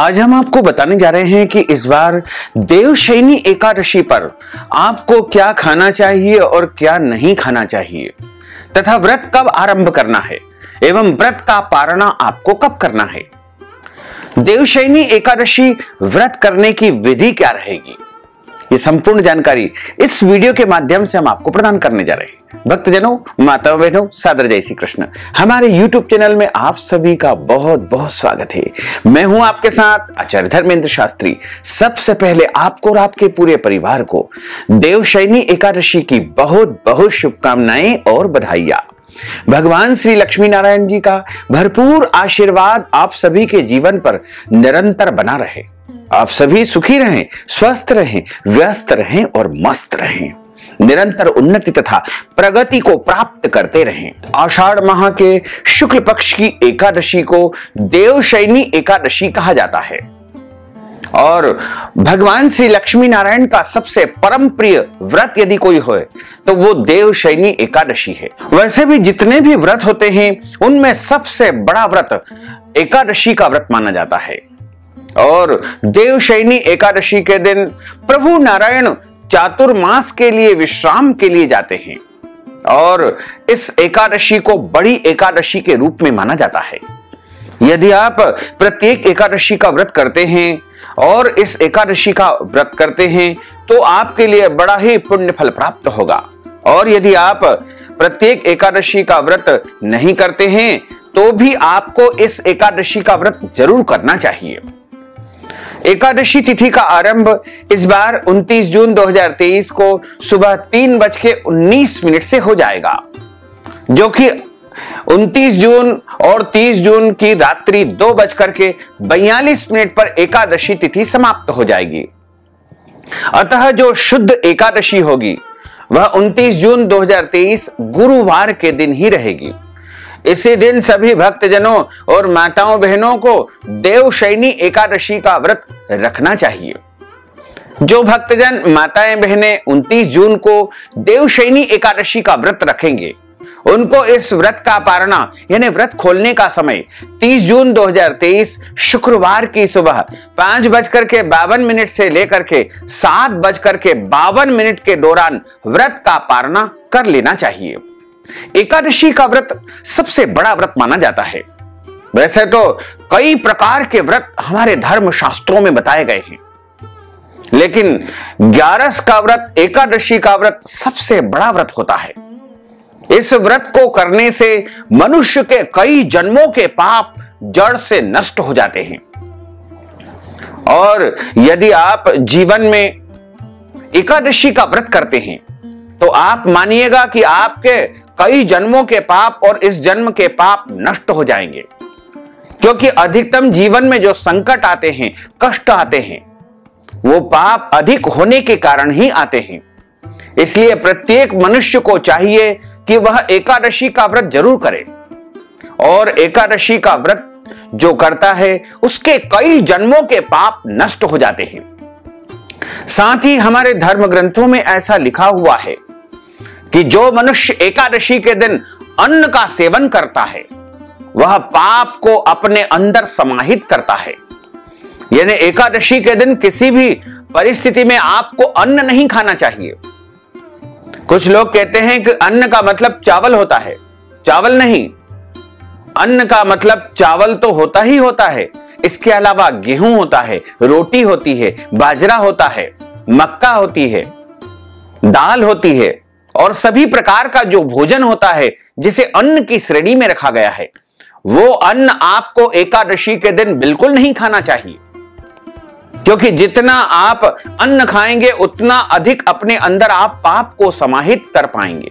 आज हम आपको बताने जा रहे हैं कि इस बार देवशयनी एकादशी पर आपको क्या खाना चाहिए और क्या नहीं खाना चाहिए तथा व्रत कब आरंभ करना है एवं व्रत का पारणा आपको कब करना है। देवशयनी एकादशी व्रत करने की विधि क्या रहेगी, ये संपूर्ण जानकारी इस वीडियो के माध्यम से हम आपको प्रदान करने जा रहे हैं। भक्तजनों, माताओं, बहनों, सादर जय श्री कृष्ण। हमारे YouTube चैनल में आप सभी का बहुत बहुत स्वागत है। मैं हूं आपके साथ आचार्य धर्मेंद्र शास्त्री। सबसे पहले आपको और आपके पूरे परिवार को देवशयनी एकादशी की बहुत बहुत शुभकामनाएं और बधाइयां। भगवान श्री लक्ष्मी नारायण जी का भरपूर आशीर्वाद आप सभी के जीवन पर निरंतर बना रहे। आप सभी सुखी रहें, स्वस्थ रहें, व्यस्त रहें और मस्त रहें, निरंतर उन्नति तथा प्रगति को प्राप्त करते रहें। आषाढ़ माह के शुक्ल पक्ष की एकादशी को देवशयनी एकादशी कहा जाता है और भगवान श्री लक्ष्मी नारायण का सबसे परम प्रिय व्रत यदि कोई हो तो वो देवशयनी एकादशी है। वैसे भी जितने भी व्रत होते हैं उनमें सबसे बड़ा व्रत एकादशी का व्रत माना जाता है और देवशयनी एकादशी के दिन प्रभु नारायण चातुर्मास के लिए विश्राम के लिए जाते हैं और इस एकादशी को बड़ी एकादशी के रूप में माना जाता है। यदि आप प्रत्येक एकादशी का व्रत करते हैं और इस एकादशी का व्रत करते हैं तो आपके लिए बड़ा ही पुण्य फल प्राप्त होगा और यदि आप प्रत्येक एकादशी का व्रत नहीं करते हैं तो भी आपको इस एकादशी का व्रत जरूर करना चाहिए। एकादशी तिथि का आरंभ इस बार 29 जून 2023 को सुबह 3:19 से हो जाएगा, जो कि 29 जून और 30 जून की रात्रि 2:42 पर एकादशी तिथि समाप्त हो जाएगी। अतः जो शुद्ध एकादशी होगी वह 29 जून 2023 गुरुवार के दिन ही रहेगी। इसी दिन सभी भक्तजनों और माताओं बहनों को देवशयनी एकादशी का व्रत रखना चाहिए। जो भक्तजन माताएं बहनें 29 जून को देवशयनी एकादशी का व्रत रखेंगे उनको इस व्रत का पारणा यानी व्रत खोलने का समय 30 जून 2023 शुक्रवार की सुबह 5:52 से लेकर के 7:52 के दौरान व्रत का पारणा कर लेना चाहिए। एकादशी का व्रत सबसे बड़ा व्रत माना जाता है। वैसे तो कई प्रकार के व्रत हमारे धर्म शास्त्रों में बताए गए हैं, लेकिन 11 का व्रत, एकादशी का व्रत सबसे बड़ा व्रत होता है। इस व्रत को करने से मनुष्य के कई जन्मों के पाप जड़ से नष्ट हो जाते हैं और यदि आप जीवन में एकादशी का व्रत करते हैं तो आप मानिएगा कि आपके कई जन्मों के पाप और इस जन्म के पाप नष्ट हो जाएंगे, क्योंकि अधिकतम जीवन में जो संकट आते हैं, कष्ट आते हैं, वो पाप अधिक होने के कारण ही आते हैं। इसलिए प्रत्येक मनुष्य को चाहिए कि वह एकादशी का व्रत जरूर करे और एकादशी का व्रत जो करता है उसके कई जन्मों के पाप नष्ट हो जाते हैं। साथ ही हमारे धर्म ग्रंथों में ऐसा लिखा हुआ है कि जो मनुष्य एकादशी के दिन अन्न का सेवन करता है वह पाप को अपने अंदर समाहित करता है। यानी एकादशी के दिन किसी भी परिस्थिति में आपको अन्न नहीं खाना चाहिए। कुछ लोग कहते हैं कि अन्न का मतलब चावल होता है। चावल नहीं, अन्न का मतलब चावल तो होता ही होता है, इसके अलावा गेहूं होता है, रोटी होती है, बाजरा होता है, मक्का होती है, दाल होती है और सभी प्रकार का जो भोजन होता है जिसे अन्न की श्रेणी में रखा गया है, वो अन्न आपको एकादशी के दिन बिल्कुल नहीं खाना चाहिए, क्योंकि जितना आप अन्न खाएंगे उतना अधिक अपने अंदर आप पाप को समाहित कर पाएंगे।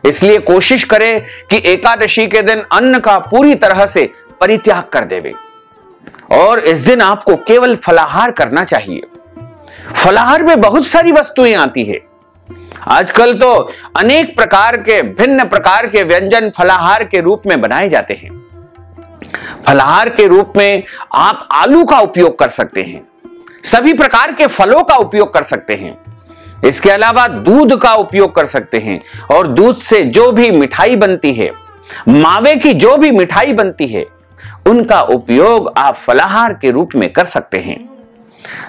इसलिए कोशिश करें कि एकादशी के दिन अन्न का पूरी तरह से परित्याग कर देवे और इस दिन आपको केवल फलाहार करना चाहिए। फलाहार में बहुत सारी वस्तुएं आती है। आजकल तो अनेक प्रकार के भिन्न प्रकार के व्यंजन फलाहार के रूप में बनाए जाते हैं। फलाहार के रूप में आप आलू का उपयोग कर सकते हैं, सभी प्रकार के फलों का उपयोग कर सकते हैं, इसके अलावा दूध का उपयोग कर सकते हैं और दूध से जो भी मिठाई बनती है, मावे की जो भी मिठाई बनती है उनका उपयोग आप फलाहार के रूप में कर सकते हैं।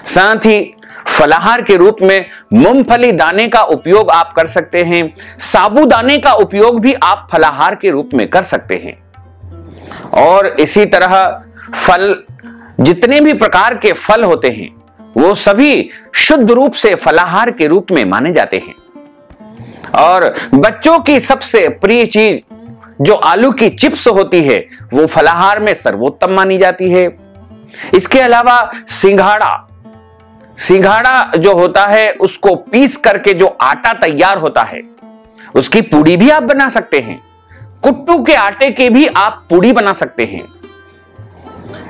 साथ ही फलाहार के रूप में मूंगफली दाने का उपयोग आप कर सकते हैं। साबूदाने का उपयोग भी आप फलाहार के रूप में कर सकते हैं। और इसी तरह फल, जितने भी प्रकार के फल होते हैं वो सभी शुद्ध रूप से फलाहार के रूप में माने जाते हैं। और बच्चों की सबसे प्रिय चीज जो आलू की चिप्स होती है वो फलाहार में सर्वोत्तम मानी जाती है। इसके अलावा सिंघाड़ा जो होता है उसको पीस करके जो आटा तैयार होता है उसकी पूड़ी भी आप बना सकते हैं। कुट्टू के आटे की भी आप पूड़ी बना सकते हैं।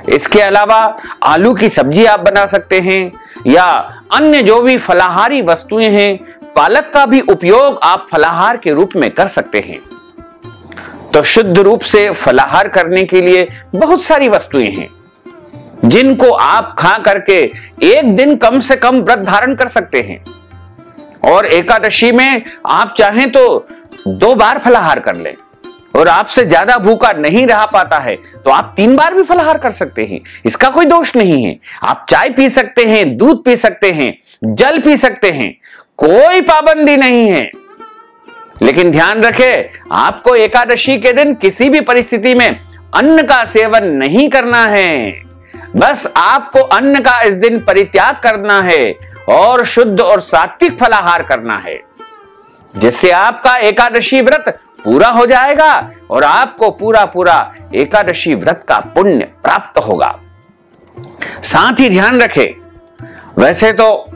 इसके अलावा आलू की सब्जी आप बना सकते हैं या अन्य जो भी फलाहारी वस्तुएं हैं, पालक का भी उपयोग आप फलाहार के रूप में कर सकते हैं। तो शुद्ध रूप से फलाहार करने के लिए बहुत सारी वस्तुएं हैं जिनको आप खा करके एक दिन कम से कम व्रत धारण कर सकते हैं। और एकादशी में आप चाहें तो 2 बार फलाहार कर लें, और आपसे ज्यादा भूखा नहीं रह पाता है तो आप 3 बार भी फलाहार कर सकते हैं। इसका कोई दोष नहीं है। आप चाय पी सकते हैं, दूध पी सकते हैं, जल पी सकते हैं, कोई पाबंदी नहीं है। लेकिन ध्यान रखें, आपको एकादशी के दिन किसी भी परिस्थिति में अन्न का सेवन नहीं करना है। बस आपको अन्न का इस दिन परित्याग करना है और शुद्ध और सात्विक फलाहार करना है, जिससे आपका एकादशी व्रत पूरा हो जाएगा और आपको पूरा एकादशी व्रत का पुण्य प्राप्त होगा। साथ ही ध्यान रखें, वैसे तो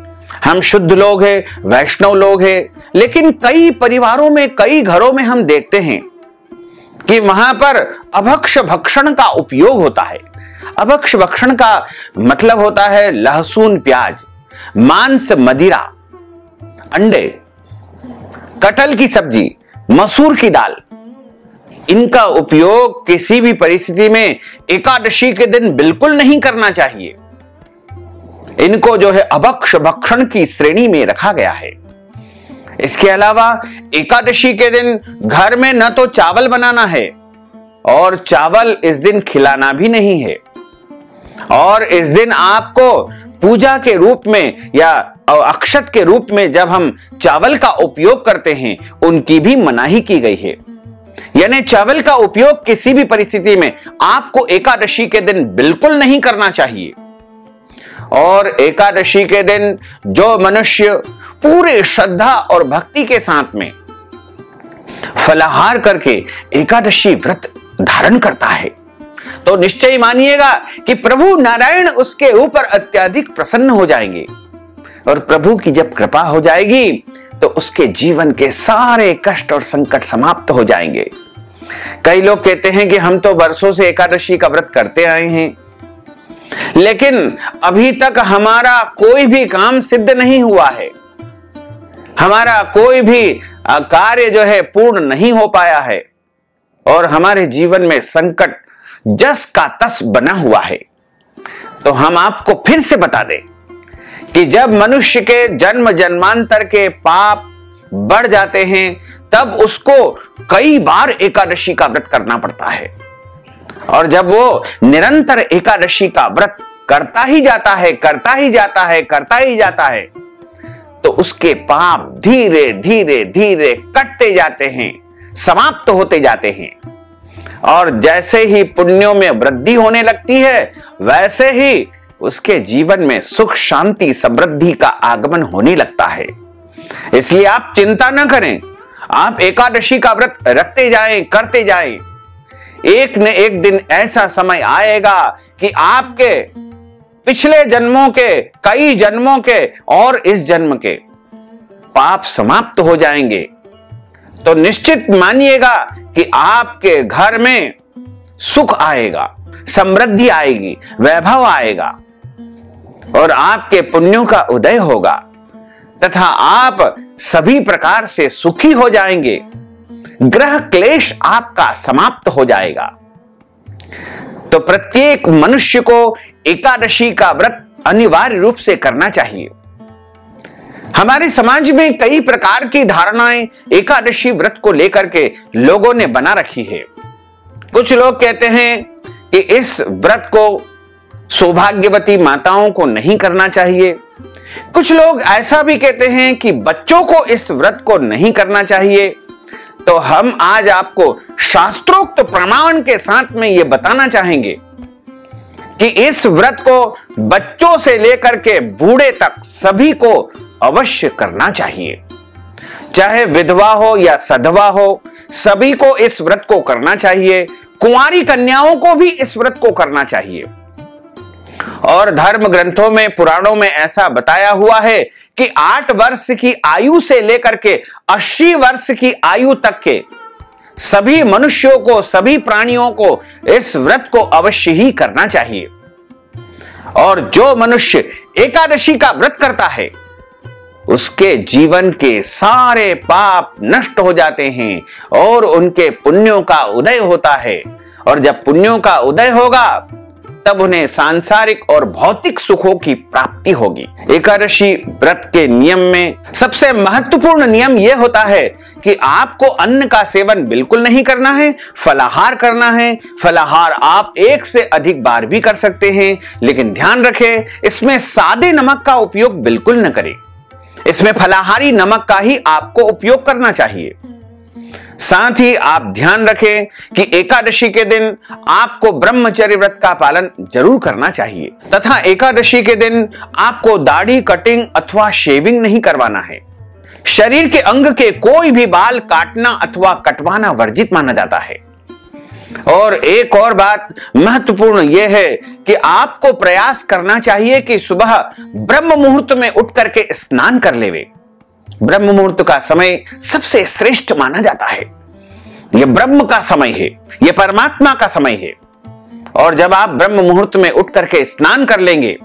हम शुद्ध लोग हैं, वैष्णव लोग हैं, लेकिन कई परिवारों में, कई घरों में हम देखते हैं कि वहां पर अभक्ष भक्षण का उपयोग होता है। अभक्ष भक्षण का मतलब होता है लहसुन, प्याज, मांस, मदिरा, अंडे, कटहल की सब्जी, मसूर की दाल। इनका उपयोग किसी भी परिस्थिति में एकादशी के दिन बिल्कुल नहीं करना चाहिए। इनको जो है अभक्ष भक्षण की श्रेणी में रखा गया है। इसके अलावा एकादशी के दिन घर में न तो चावल बनाना है और चावल इस दिन खिलाना भी नहीं है। और इस दिन आपको पूजा के रूप में या अक्षत के रूप में जब हम चावल का उपयोग करते हैं उनकी भी मनाही की गई है। यानी चावल का उपयोग किसी भी परिस्थिति में आपको एकादशी के दिन बिल्कुल नहीं करना चाहिए। और एकादशी के दिन जो मनुष्य पूरे श्रद्धा और भक्ति के साथ में फलाहार करके एकादशी व्रत धारण करता है तो निश्चय मानिएगा कि प्रभु नारायण उसके ऊपर अत्यधिक प्रसन्न हो जाएंगे। और प्रभु की जब कृपा हो जाएगी तो उसके जीवन के सारे कष्ट और संकट समाप्त हो जाएंगे। कई लोग कहते हैं कि हम तो वर्षों से एकादशी का व्रत करते आए हैं, लेकिन अभी तक हमारा कोई भी काम सिद्ध नहीं हुआ है, हमारा कोई भी कार्य जो है पूर्ण नहीं हो पाया है और हमारे जीवन में संकट जस का तस बना हुआ है। तो हम आपको फिर से बता दें कि जब मनुष्य के जन्म जन्मांतर के पाप बढ़ जाते हैं तब उसको कई बार एकादशी का व्रत करना पड़ता है। और जब वो निरंतर एकादशी का व्रत करता ही जाता है तो उसके पाप धीरे धीरे कटते जाते हैं, समाप्त होते जाते हैं। और जैसे ही पुण्यों में वृद्धि होने लगती है वैसे ही उसके जीवन में सुख, शांति, समृद्धि का आगमन होने लगता है। इसलिए आप चिंता न करें, आप एकादशी का व्रत रखते जाएं, करते जाएं। एक न एक दिन ऐसा समय आएगा कि आपके पिछले जन्मों के, कई जन्मों के और इस जन्म के पाप समाप्त हो जाएंगे। तो निश्चित मानिएगा कि आपके घर में सुख आएगा, समृद्धि आएगी, वैभव आएगा और आपके पुण्यों का उदय होगा तथा आप सभी प्रकार से सुखी हो जाएंगे। ग्रह क्लेश आपका समाप्त हो जाएगा। तो प्रत्येक मनुष्य को एकादशी का व्रत अनिवार्य रूप से करना चाहिए। हमारे समाज में कई प्रकार की धारणाएं एकादशी व्रत को लेकर के लोगों ने बना रखी है। कुछ लोग कहते हैं कि इस व्रत को सौभाग्यवती माताओं को नहीं करना चाहिए। कुछ लोग ऐसा भी कहते हैं कि बच्चों को इस व्रत को नहीं करना चाहिए। तो हम आज आपको शास्त्रोक्त प्रमाण के साथ में यह बताना चाहेंगे कि इस व्रत को बच्चों से लेकर के बूढ़े तक सभी को अवश्य करना चाहिए। चाहे विधवा हो या सधवा हो, सभी को इस व्रत को करना चाहिए। कुंवारी कन्याओं को भी इस व्रत को करना चाहिए। और धर्म ग्रंथों में, पुराणों में ऐसा बताया हुआ है कि 8 वर्ष की आयु से लेकर के 80 वर्ष की आयु तक के सभी मनुष्यों को, सभी प्राणियों को इस व्रत को अवश्य ही करना चाहिए। और जो मनुष्य एकादशी का व्रत करता है उसके जीवन के सारे पाप नष्ट हो जाते हैं और उनके पुण्यों का उदय होता है। और जब पुण्यों का उदय होगा तब उन्हें सांसारिक और भौतिक सुखों की प्राप्ति होगी। एकादशी व्रत के नियम में सबसे महत्वपूर्ण नियम यह होता है कि आपको अन्न का सेवन बिल्कुल नहीं करना है, फलाहार करना है। फलाहार आप 1 से अधिक बार भी कर सकते हैं, लेकिन ध्यान रखें इसमें सादे नमक का उपयोग बिल्कुल न करें। इसमें फलाहारी नमक का ही आपको उपयोग करना चाहिए। साथ ही आप ध्यान रखें कि एकादशी के दिन आपको ब्रह्मचर्य व्रत का पालन जरूर करना चाहिए तथा एकादशी के दिन आपको दाढ़ी कटिंग अथवा शेविंग नहीं करवाना है। शरीर के अंग के कोई भी बाल काटना अथवा कटवाना वर्जित माना जाता है। और एक और बात महत्वपूर्ण यह है कि आपको प्रयास करना चाहिए कि सुबह ब्रह्म मुहूर्त में उठ करके स्नान कर लेवे। ब्रह्म मुहूर्त का समय सबसे श्रेष्ठ माना जाता है। यह ब्रह्म का समय है, यह परमात्मा का समय है। और जब आप ब्रह्म मुहूर्त में उठ करके स्नान कर लेंगे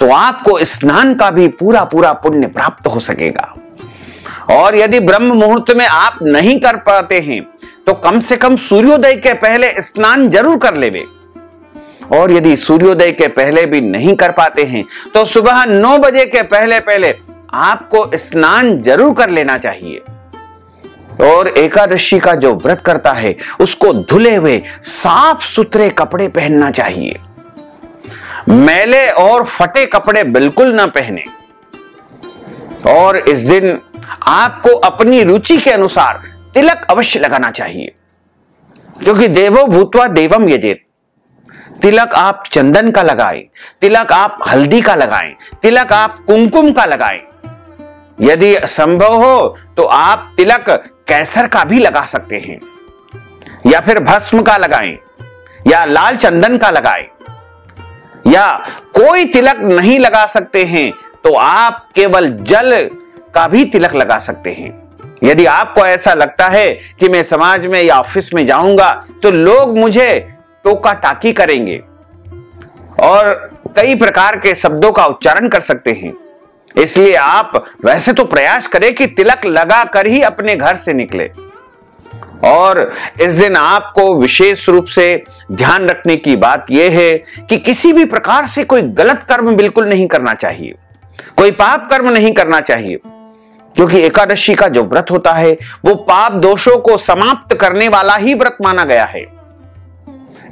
तो आपको स्नान का भी पूरा पूरा पुण्य प्राप्त हो सकेगा। और यदि ब्रह्म मुहूर्त में आप नहीं कर पाते हैं तो कम से कम सूर्योदय के पहले स्नान जरूर कर लेवे। और यदि सूर्योदय के पहले भी नहीं कर पाते हैं तो सुबह 9 बजे के पहले पहले आपको स्नान जरूर कर लेना चाहिए। और एकादशी का जो व्रत करता है उसको धुले हुए साफ सुथरे कपड़े पहनना चाहिए। मैले और फटे कपड़े बिल्कुल ना पहने। और इस दिन आपको अपनी रुचि के अनुसार तिलक अवश्य लगाना चाहिए, क्योंकि देवो भूत्वा देवम यजेत। तिलक आप चंदन का लगाएं, तिलक आप हल्दी का लगाएं, तिलक आप कुमकुम का लगाएं। यदि संभव हो तो आप तिलक केसर का भी लगा सकते हैं, या फिर भस्म का लगाएं, या लाल चंदन का लगाएं, या कोई तिलक नहीं लगा सकते हैं तो आप केवल जल का भी तिलक लगा सकते हैं। यदि आपको ऐसा लगता है कि मैं समाज में या ऑफिस में जाऊंगा तो लोग मुझे टोका टाकी करेंगे और कई प्रकार के शब्दों का उच्चारण कर सकते हैं, इसलिए आप वैसे तो प्रयास करें कि तिलक लगा कर ही अपने घर से निकले। और इस दिन आपको विशेष रूप से ध्यान रखने की बात यह है कि किसी भी प्रकार से कोई गलत कर्म बिल्कुल नहीं करना चाहिए, कोई पाप कर्म नहीं करना चाहिए, क्योंकि एकादशी का जो व्रत होता है वो पाप दोषों को समाप्त करने वाला ही व्रत माना गया है।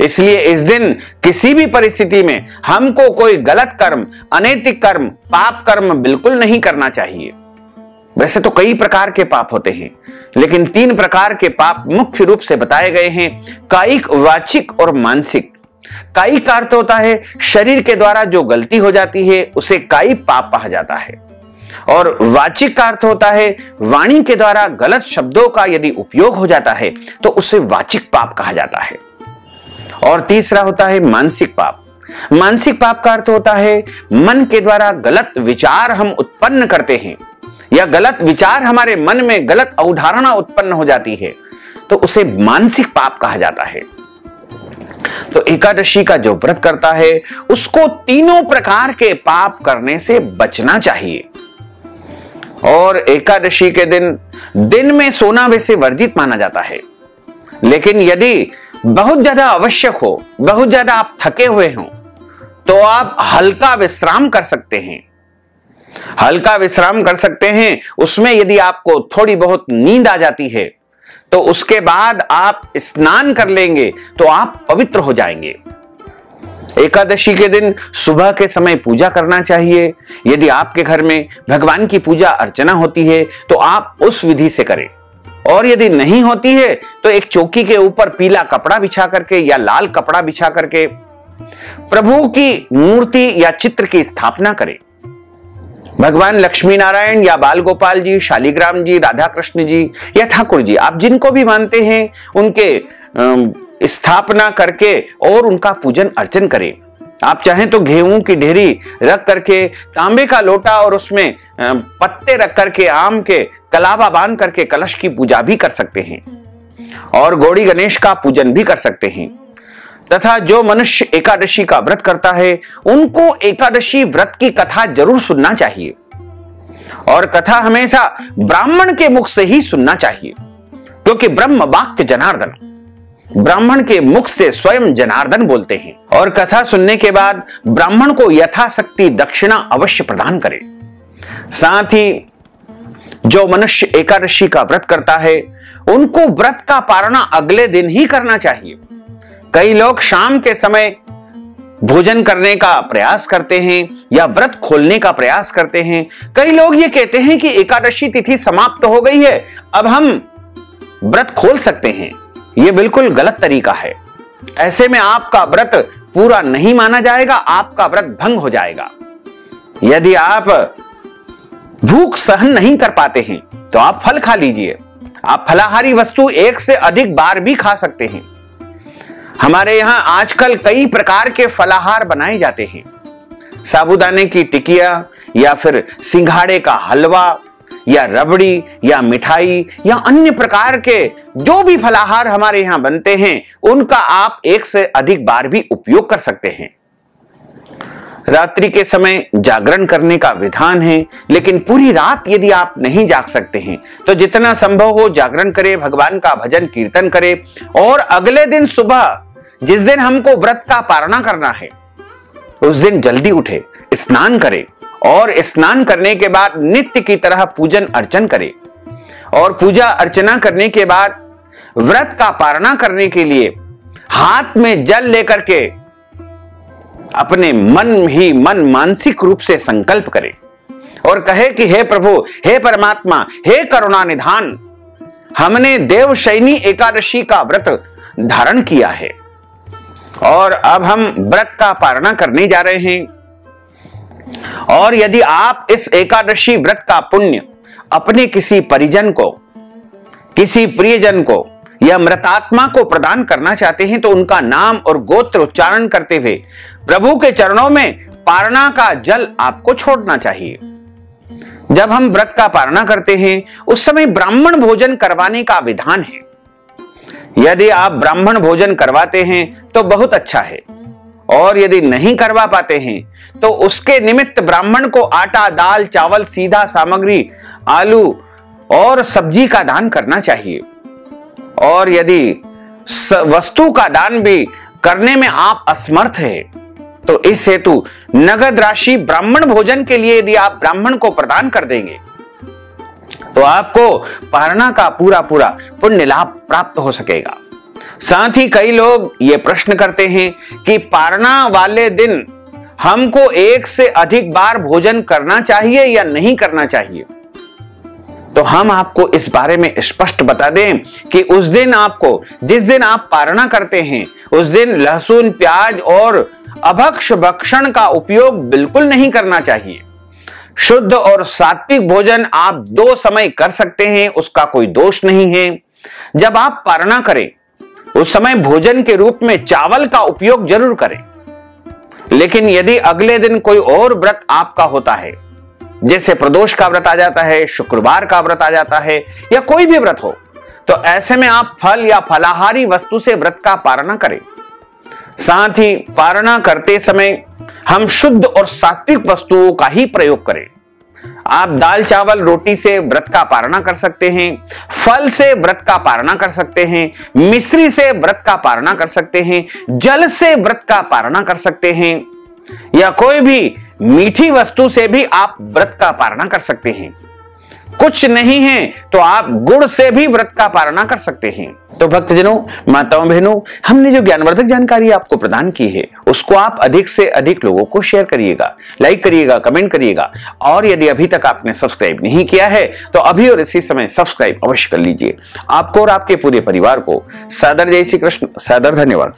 इसलिए इस दिन किसी भी परिस्थिति में हमको कोई गलत कर्म, अनैतिक कर्म, पाप कर्म बिल्कुल नहीं करना चाहिए। वैसे तो कई प्रकार के पाप होते हैं, लेकिन 3 प्रकार के पाप मुख्य रूप से बताए गए हैं, कायिक, वाचिक और मानसिक। कायिक का अर्थ होता है शरीर के द्वारा जो गलती हो जाती है उसे कायिक पाप कहा जाता है। और वाचिक का अर्थ होता है वाणी के द्वारा गलत शब्दों का यदि उपयोग हो जाता है तो उसे वाचिक पाप कहा जाता है। और तीसरा होता है मानसिक पाप। मानसिक पाप का अर्थ होता है मन के द्वारा गलत विचार हम उत्पन्न करते हैं, या गलत विचार हमारे मन में, गलत अवधारणा उत्पन्न हो जाती है तो उसे मानसिक पाप कहा जाता है। तो एकादशी का जो व्रत करता है उसको तीनों प्रकार के पाप करने से बचना चाहिए। और एकादशी के दिन में सोना वैसे वर्जित माना जाता है, लेकिन यदि बहुत ज्यादा आवश्यक हो, बहुत ज्यादा आप थके हुए हो तो आप हल्का विश्राम कर सकते हैं। हल्का विश्राम कर सकते हैं। उसमें यदि आपको थोड़ी बहुत नींद आ जाती है तो उसके बाद आप स्नान कर लेंगे तो आप पवित्र हो जाएंगे। एकादशी के दिन सुबह के समय पूजा करना चाहिए। यदि आपके घर में भगवान की पूजा अर्चना होती है तो आप उस विधि से करें, और यदि नहीं होती है तो एक चौकी के ऊपर पीला कपड़ा बिछा करके या लाल कपड़ा बिछा करके प्रभु की मूर्ति या चित्र की स्थापना करें। भगवान लक्ष्मी नारायण या बाल गोपाल जी, शालिग्राम जी, राधा कृष्ण जी या ठाकुर जी, आप जिनको भी मानते हैं उनके स्थापना करके और उनका पूजन अर्चन करें। आप चाहें तो गेहूं की ढेरी रख करके, तांबे का लोटा और उसमें पत्ते रख करके, आम के कलावा बांध करके कलश की पूजा भी कर सकते हैं और गौड़ी गणेश का पूजन भी कर सकते हैं। तथा जो मनुष्य एकादशी का व्रत करता है उनको एकादशी व्रत की कथा जरूर सुनना चाहिए, और कथा हमेशा ब्राह्मण के मुख से ही सुनना चाहिए, क्योंकि ब्रह्म वाक्य जनार्दन, ब्राह्मण के मुख से स्वयं जनार्दन बोलते हैं। और कथा सुनने के बाद ब्राह्मण को यथाशक्ति दक्षिणा अवश्य प्रदान करें। साथ ही जो मनुष्य एकादशी का व्रत करता है उनको व्रत का पारणा अगले दिन ही करना चाहिए। कई लोग शाम के समय भोजन करने का प्रयास करते हैं या व्रत खोलने का प्रयास करते हैं। कई लोग ये कहते हैं कि एकादशी तिथि समाप्त हो गई है, अब हम व्रत खोल सकते हैं। यह बिल्कुल गलत तरीका है। ऐसे में आपका व्रत पूरा नहीं माना जाएगा, आपका व्रत भंग हो जाएगा। यदि आप भूख सहन नहीं कर पाते हैं तो आप फल खा लीजिए। आप फलाहारी वस्तु एक से अधिक बार भी खा सकते हैं। हमारे यहां आजकल कई प्रकार के फलाहार बनाए जाते हैं। साबूदाने की टिकिया या फिर सिंघाड़े का हलवा या रबड़ी या मिठाई या अन्य प्रकार के जो भी फलाहार हमारे यहां बनते हैं उनका आप एक से अधिक बार भी उपयोग कर सकते हैं। रात्रि के समय जागरण करने का विधान है, लेकिन पूरी रात यदि आप नहीं जाग सकते हैं तो जितना संभव हो जागरण करें, भगवान का भजन कीर्तन करें, और अगले दिन सुबह जिस दिन हमको व्रत का पारणा करना है उस दिन जल्दी उठे, स्नान करें, और स्नान करने के बाद नित्य की तरह पूजन अर्चन करें। और पूजा अर्चना करने के बाद व्रत का पारणा करने के लिए हाथ में जल लेकर के अपने मन ही मन मानसिक रूप से संकल्प करें और कहे कि हे प्रभु, हे परमात्मा, हे करुणा निधान, हमने देवशयनी एकादशी का व्रत धारण किया है और अब हम व्रत का पारणा करने जा रहे हैं। और यदि आप इस एकादशी व्रत का पुण्य अपने किसी परिजन को, किसी प्रियजन को या मृतात्मा को प्रदान करना चाहते हैं तो उनका नाम और गोत्र उच्चारण करते हुए प्रभु के चरणों में पारणा का जल आपको छोड़ना चाहिए। जब हम व्रत का पारणा करते हैं उस समय ब्राह्मण भोजन करवाने का विधान है। यदि आप ब्राह्मण भोजन करवाते हैं तो बहुत अच्छा है, और यदि नहीं करवा पाते हैं तो उसके निमित्त ब्राह्मण को आटा, दाल, चावल, सीधा सामग्री, आलू और सब्जी का दान करना चाहिए। और यदि वस्तु का दान भी करने में आप असमर्थ है तो इस हेतु नगद राशि ब्राह्मण भोजन के लिए यदि आप ब्राह्मण को प्रदान कर देंगे तो आपको पारणा का पूरा पूरा पुण्य लाभ प्राप्त हो सकेगा। साथ ही कई लोग ये प्रश्न करते हैं कि पारणा वाले दिन हमको एक से अधिक बार भोजन करना चाहिए या नहीं करना चाहिए। तो हम आपको इस बारे में स्पष्ट बता दें कि उस दिन आपको, जिस दिन आप पारणा करते हैं उस दिन लहसुन, प्याज और अभक्ष भक्षण का उपयोग बिल्कुल नहीं करना चाहिए। शुद्ध और सात्विक भोजन आप 2 समय कर सकते हैं, उसका कोई दोष नहीं है। जब आप पारणा करें उस समय भोजन के रूप में चावल का उपयोग जरूर करें, लेकिन यदि अगले दिन कोई और व्रत आपका होता है, जैसे प्रदोष का व्रत आ जाता है, शुक्रवार का व्रत आ जाता है या कोई भी व्रत हो, तो ऐसे में आप फल या फलाहारी वस्तु से व्रत का पारणा करें। साथ ही पारणा करते समय हम शुद्ध और सात्विक वस्तुओं का ही प्रयोग करें। आप दाल, चावल, रोटी से व्रत का पारणा कर सकते हैं, फल से व्रत का पारणा कर सकते हैं, मिश्री से व्रत का पारणा कर सकते हैं, जल से व्रत का पारणा कर सकते हैं, या कोई भी मीठी वस्तु से भी आप व्रत का पारणा कर सकते हैं। कुछ नहीं है तो आप गुड़ से भी व्रत का पारणा कर सकते हैं। तो भक्तजनों, माताओं, बहनों, हमने जो ज्ञानवर्धक जानकारी आपको प्रदान की है उसको आप अधिक से अधिक लोगों को शेयर करिएगा, लाइक करिएगा, कमेंट करिएगा। और यदि अभी तक आपने सब्सक्राइब नहीं किया है तो अभी और इसी समय सब्सक्राइब अवश्य कर लीजिए। आपको और आपके पूरे परिवार को सादर जय श्री कृष्ण, सादर धन्यवाद।